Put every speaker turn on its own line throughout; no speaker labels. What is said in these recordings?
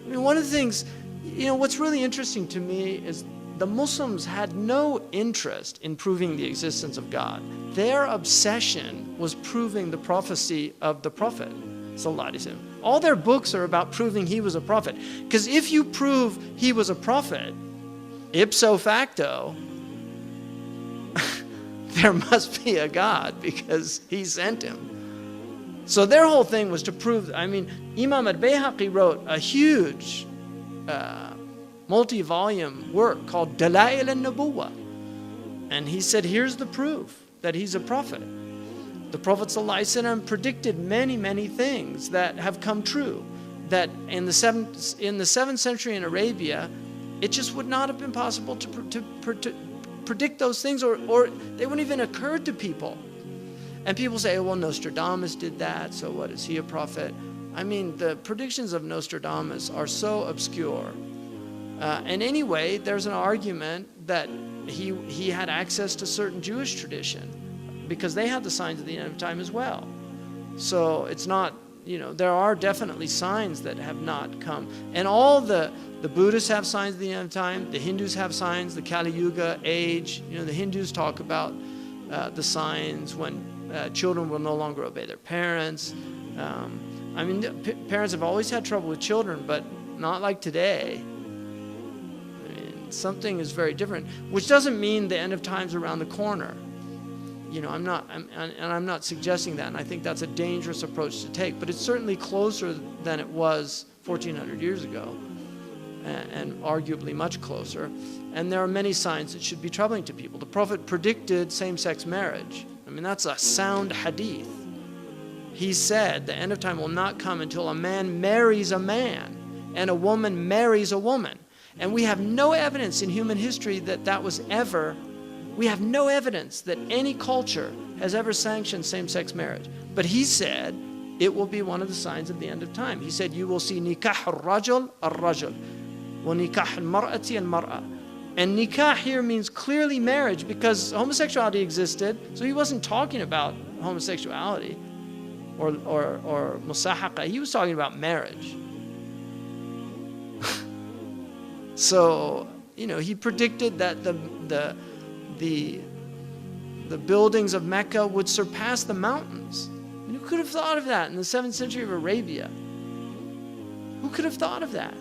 I mean, one of the things, what's really interesting to me is the Muslims had no interest in proving the existence of God. Their obsession was proving the prophecy of the Prophet sallallahu alaihi wasallam. All their books are about proving he was a prophet. Because if you prove he was a prophet, ipso facto, there must be a God because he sent him. So their whole thing was to prove, Imam al-Bayhaqi wrote a huge multi-volume work called Dalail al-Nubuwwah. And he said, here's the proof that he's a prophet. The Prophet ﷺ predicted many, many things that have come true. That in the 7th century in Arabia, it just would not have been possible to predict those things, or they wouldn't even occur to people. And people say, well, Nostradamus did that, so what, is he a prophet? The predictions of Nostradamus are so obscure. And anyway, there's an argument that he had access to certain Jewish tradition because they had the signs of the end of time as well. So it's not, there are definitely signs that have not come. And all the Buddhists have signs of the end of time, the Hindus have signs, the Kali Yuga age, the Hindus talk about the signs when children will no longer obey their parents. Parents have always had trouble with children, but not like today. Something is very different, which doesn't mean the end of time's around the corner. I'm not suggesting that, and I think that's a dangerous approach to take, but it's certainly closer than it was 1400 years ago, and arguably much closer. And there are many signs that should be troubling to people. The Prophet predicted same-sex marriage. That's a sound hadith. He said the end of time will not come until a man marries a man and a woman marries a woman. And we have no evidence in human history that was ever, we have no evidence that any culture has ever sanctioned same-sex marriage. But he said it will be one of the signs of the end of time. He said you will see nikah al-rajul al-rajul, wa nikah al-mar'ati al-mar'a. And nikah here means clearly marriage, because homosexuality existed, so he wasn't talking about homosexuality or musahaqa. He was talking about marriage. So, he predicted that the buildings of Mecca would surpass the mountains. Who could have thought of that in the 7th century of Arabia? Who could have thought of that?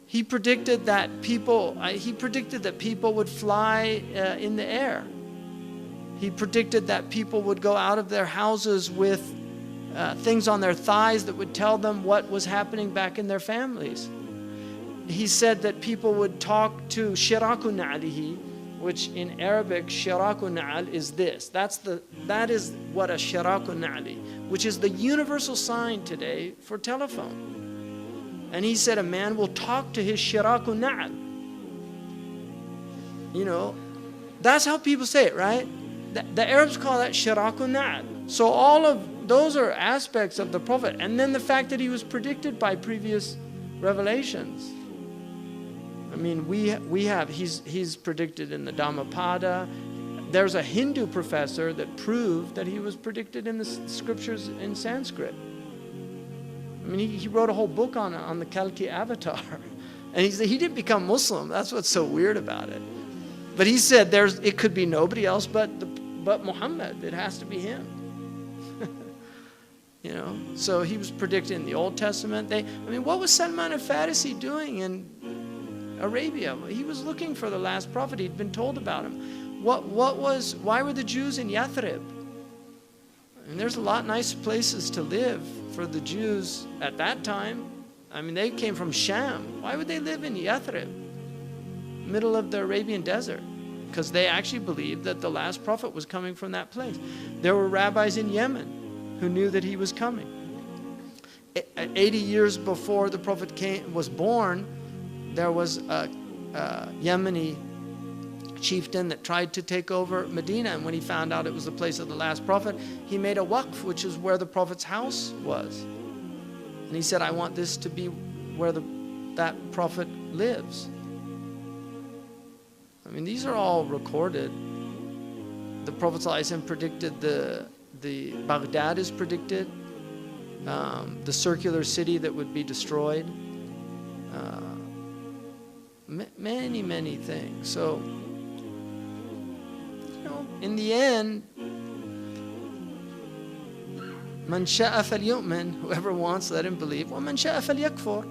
He predicted that people would fly in the air. He predicted that people would go out of their houses with things on their thighs that would tell them what was happening back in their families. He said that people would talk to shiraku na'alihi, which in Arabic, shiraku na'al is this. That is what a shiraku na'ali, which is the universal sign today for telephone. And he said a man will talk to his shiraku na'al. That's how people say it, right? The Arabs call that shiraku na'al. So all of those are aspects of the Prophet. And then the fact that he was predicted by previous revelations. He's predicted in the Dhammapada. There's a Hindu professor that proved that he was predicted in the scriptures in Sanskrit. He wrote a whole book on the Kalki avatar. And he didn't become Muslim. That's what's so weird about it. But he said it could be nobody else but Muhammad. It has to be him. So he was predicted in the Old Testament. What was Salman al-Farisi doing in Arabia? He was looking for the last prophet. He'd been told about him. Why were the Jews in Yathrib? There's a lot nice places to live for the Jews at that time. They came from Sham. Why would they live in Yathrib, middle of the Arabian desert? Because they actually believed that the last prophet was coming from that place. There were rabbis in Yemen who knew that he was coming. 80 years before the prophet was born, there was a Yemeni chieftain that tried to take over Medina, and when he found out it was the place of the last prophet, he made a waqf, which is where the prophet's house was. And he said, I want this to be where that prophet lives. These are all recorded. The Prophet ﷺ predicted the Baghdad is predicted, the circular city that would be destroyed. many, many things. So, in the end, man sha'a falyu'min, whoever wants, let him believe. Wa man sha'a falyakfur,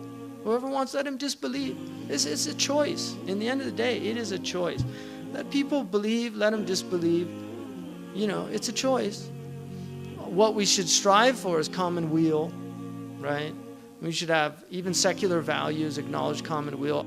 whoever wants, let him disbelieve. It's a choice. In the end of the day, it is a choice. Let people believe, let them disbelieve. It's a choice. What we should strive for is common weal, right? We should have even secular values, acknowledge common weal.